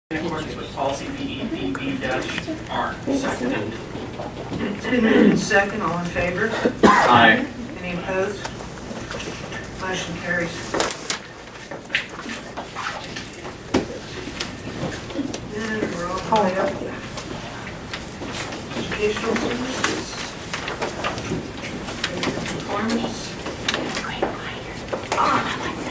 In accordance with policy BEDB-R. Seconded. It's been moved and second, all in favor? Aye. Any opposed? Motion carries. Then we're all caught up. Educational services. Performance.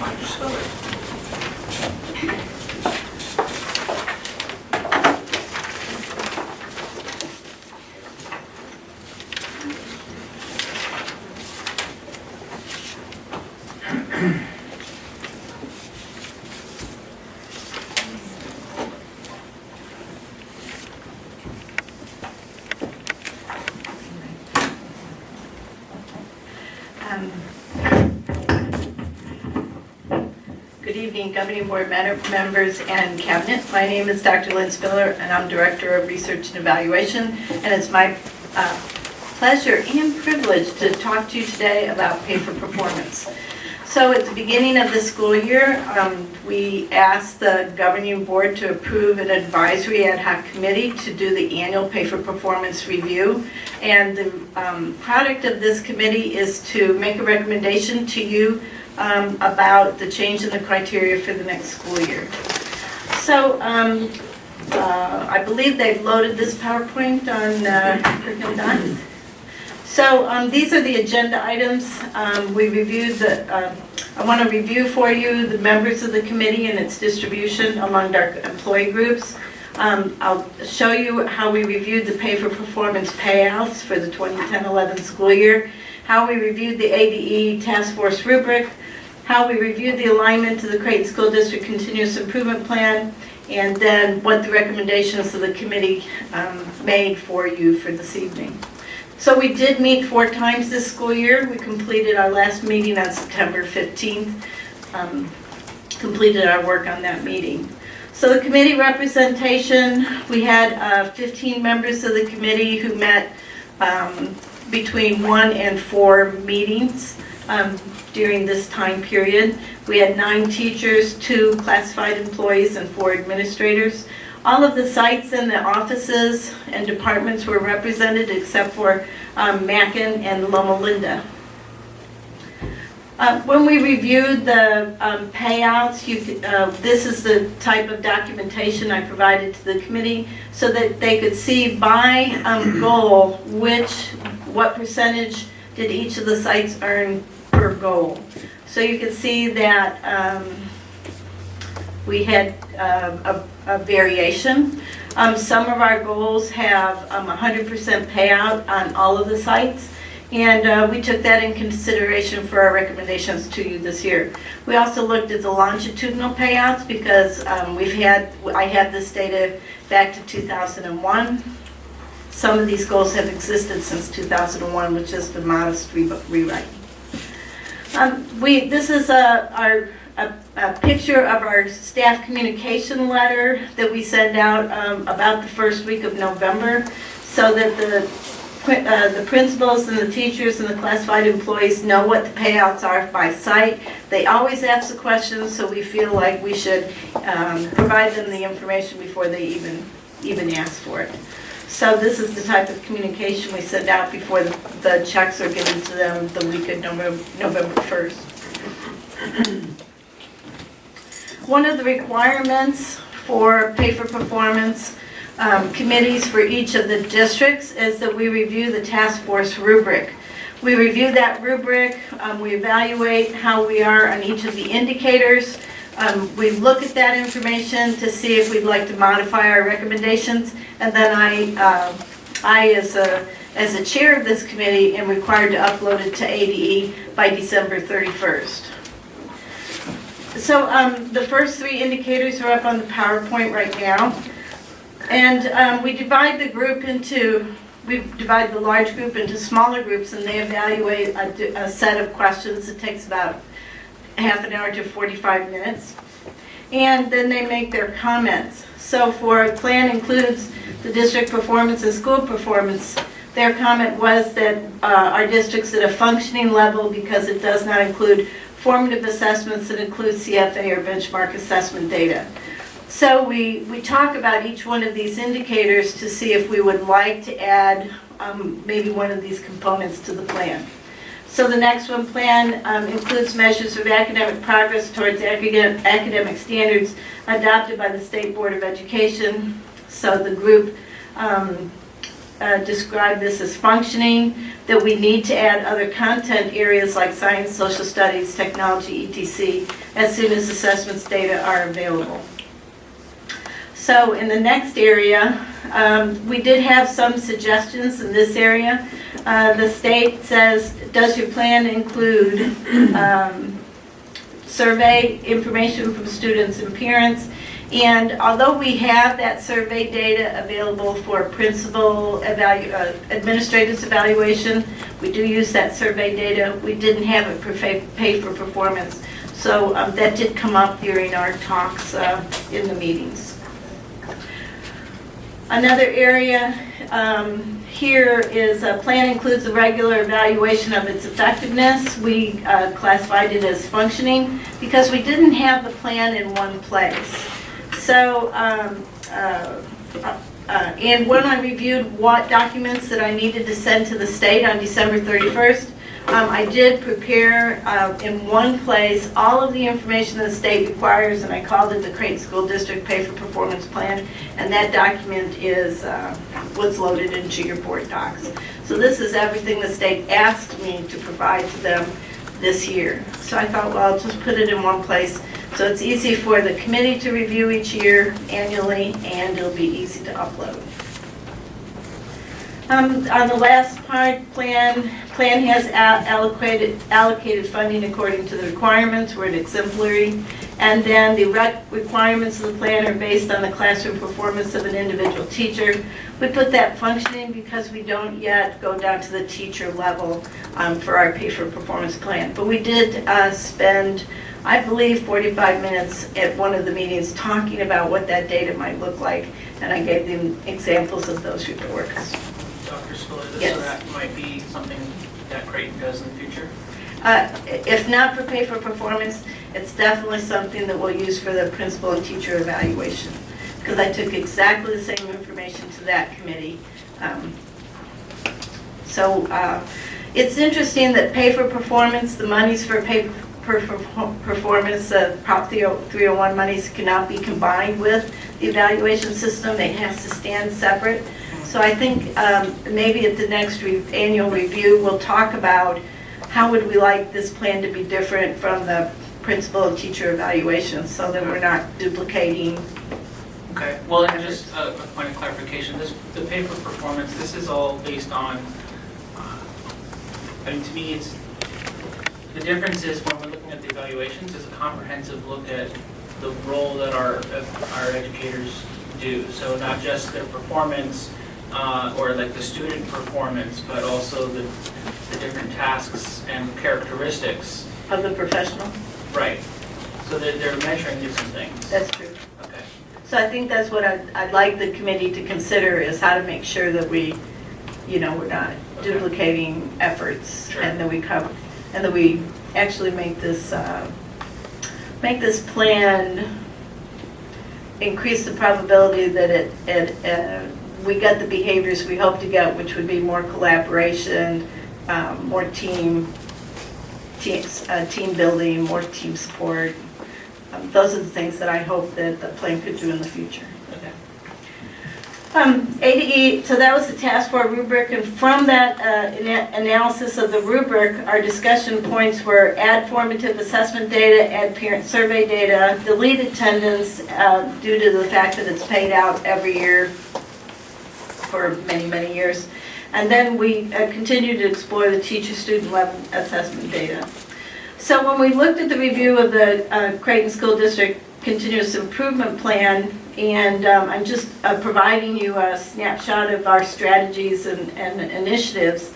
Why'd you spell it? Good evening, Governing Board members and Cabinet. My name is Dr. Lynn Spiller, and I'm Director of Research and Evaluation. And it's my pleasure and privilege to talk to you today about pay for performance. So at the beginning of the school year, we asked the Governing Board to approve an advisory ad hoc committee to do the annual pay for performance review. And the product of this committee is to make a recommendation to you about the change in the criteria for the next school year. So I believe they've loaded this PowerPoint on curriculum docs. So these are the agenda items. We reviewed I want to review for you the members of the committee and its distribution among our employee groups. I'll show you how we reviewed the pay for performance payouts for the 2010-11 school year, how we reviewed the ADE task force rubric, how we reviewed the alignment to the Creighton School District Continuous Improvement Plan, and then what the recommendations of the committee made for you for this evening. So we did meet 4 times this school year. We completed our last meeting on September 15th, completed our work on that meeting. So the committee representation, we had 15 members of the committee who met between 1 and 4 meetings during this time period. We had 9 teachers, 2 classified employees, and 4 administrators. All of the sites and the offices and departments were represented except for Mackin and Loma Linda. When we reviewed the payouts, this is the type of documentation I provided to the committee so that they could see by goal what percentage did each of the sites earn per goal. So you can see that we had a variation. Some of our goals have 100% payout on all of the sites, and we took that in consideration for our recommendations to you this year. We also looked at the longitudinal payouts because I had this data back to 2001. Some of these goals have existed since 2001 with just a modest rewrite. This is a picture of our staff communication letter that we send out about the first week of November so that the principals and the teachers and the classified employees know what the payouts are by site. They always ask the questions, so we feel like we should provide them the information before they even ask for it. So this is the type of communication we send out before the checks are given to them the week of November 1st. One of the requirements for pay for performance committees for each of the districts is that we review the task force rubric. We review that rubric, we evaluate how we are on each of the indicators. We look at that information to see if we'd like to modify our recommendations, and then I as a chair of this committee am required to upload it to ADE by December 31st. So the first 3 indicators are up on the PowerPoint right now, and we divide the large group into smaller groups, and they evaluate a set of questions. It takes about half an hour to 45 minutes, and then they make their comments. So for plan includes the district performance and school performance, their comment was that our district's at a functioning level because it does not include formative assessments that include CFA or benchmark assessment data. So we talk about each one of these indicators to see if we would like to add maybe one of these components to the plan. So the next one, plan includes measures of academic progress towards academic standards adopted by the State Board of Education. So the group described this as functioning, that we need to add other content areas like science, social studies, technology, etc. as soon as assessments data are available. So in the next area, we did have some suggestions in this area. The state says, does your plan include survey information from students and parents? And although we have that survey data available for principal administrators evaluation, we do use that survey data. We didn't have it for pay for performance. So that did come up during our talks in the meetings. Another area here is a plan includes a regular evaluation of its effectiveness. We classified it as functioning because we didn't have the plan in one place. So, and when I reviewed what documents that I needed to send to the state on December 31st, I did prepare in one place all of the information the state requires, and I called it the Creighton School District Pay for Performance Plan, and that document is was loaded into your board docs. So this is everything the state asked me to provide to them this year. So I thought, well, I'll just put it in one place so it's easy for the committee to review each year annually, and it'll be easy to upload. On the last part, plan has allocated funding according to the requirements. We're at exemplary. And then the requirements of the plan are based on the classroom performance of an individual teacher. We put that functioning because we don't yet go down to the teacher level for our pay for performance plan. But we did spend, I believe, 45 minutes at one of the meetings talking about what that data might look like. And I gave them examples of those reports. Dr. Spiller, Yes. so that might be something that Creighton does in the future? If not for pay for performance, it's definitely something that we'll use for the principal and teacher evaluation. Because I took exactly the same information to that committee. It's interesting that pay for performance, the monies for pay for performance, Prop 301 monies cannot be combined with the evaluation system. It has to stand separate. So I think maybe at the next annual review, we'll talk about how would we like this plan to be different from the principal and teacher evaluation so that we're not duplicating. Okay, well, and just a point of clarification, the pay for performance, this is all based on, I mean, to me, the difference is when we're looking at the evaluations, is a comprehensive look at the role that our educators do. So not just their performance, or like the student performance, but also the different tasks and characteristics. Of the professional? Right. So that they're measuring different things. That's true. Okay. So I think that's what I'd like the committee to consider is how to make sure that we, we're not duplicating efforts. Sure. And that we actually make this plan increase the probability that we get the behaviors we hope to get, which would be more collaboration, more team building, more team support. Those are the things that I hope that the plan could do in the future. Okay. ADE, so that was the task force rubric, and from that analysis of the rubric, our discussion points were add formative assessment data, add parent survey data, delete attendance due to the fact that it's paid out every year for many, many years. And then we continue to explore the teacher-student level assessment data. So when we looked at the review of the Creighton School District Continuous Improvement Plan, and I'm just providing you a snapshot of our strategies and initiatives,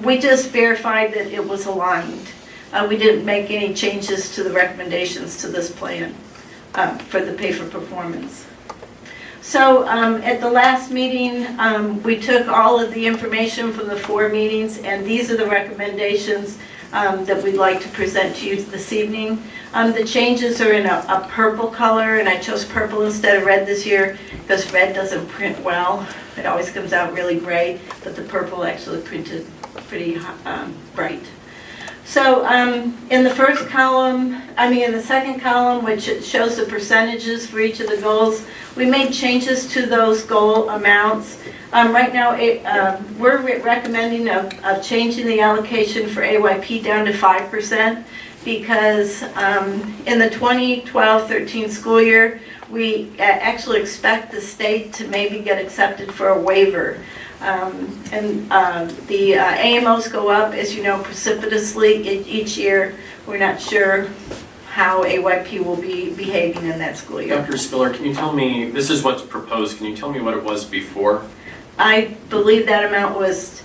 we just verified that it was aligned. We didn't make any changes to the recommendations to this plan for the pay for performance. So at the last meeting, we took all of the information from the 4 meetings, and these are the recommendations that we'd like to present to you this evening. The changes are in a purple color, and I chose purple instead of red this year because red doesn't print well. It always comes out really gray, but the purple actually printed pretty bright. So in the second column, which it shows the percentages for each of the goals, we made changes to those goal amounts. Right now, we're recommending of changing the allocation for AYP down to 5% because in the 2012-13 school year, we actually expect the state to maybe get accepted for a waiver. The AMOs go up, as you know, precipitously each year. We're not sure how AYP will be behaving in that school year. Dr. Spiller, can you tell me, this is what's proposed, can you tell me what it was before? I believe that amount was,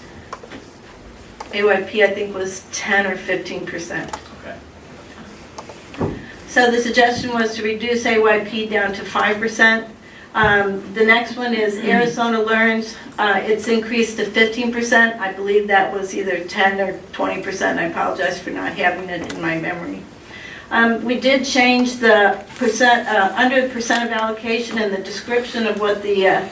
AYP I think was 10 or 15%. Okay. So the suggestion was to reduce AYP down to 5%. The next one is Arizona Learns. It's increased to 15%. I believe that was either 10 or 20%. I apologize for not having it in my memory. We did change the percent, under the percent of allocation and the description of what the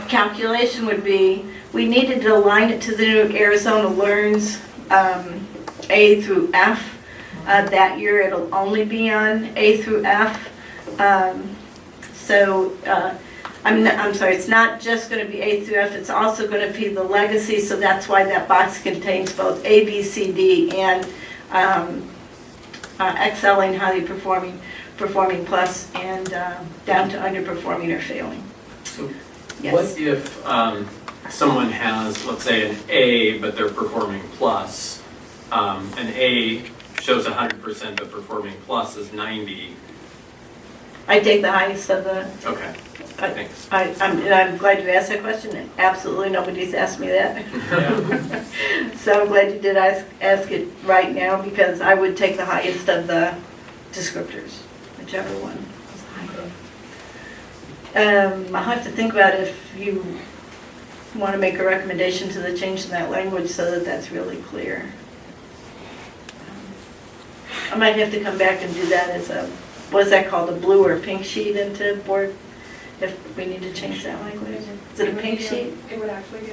calculation would be. We needed to align it to the new Arizona Learns A through F. That year it'll only be on A through F. I'm sorry, it's not just going to be A through F, it's also going to be the legacy, so that's why that box contains both A, B, C, D, and excelling, highly performing, performing plus, and down to underperforming or failing. So Yes. what if someone has, let's say, an A, but they're performing plus, an A shows 100%, but performing plus is 90. I take the highest of the, Okay, thanks. I'm glad you asked that question. Absolutely nobody's asked me that. Yeah. So I'm glad you did ask it right now because I would take the highest of the descriptors, whichever one is higher. I'll have to think about if you want to make a recommendation to the change in that language so that that's really clear. I might have to come back and do that as a, what is that called, a blue or pink sheet into board, if we need to change that language. Is it a pink sheet? It would actually be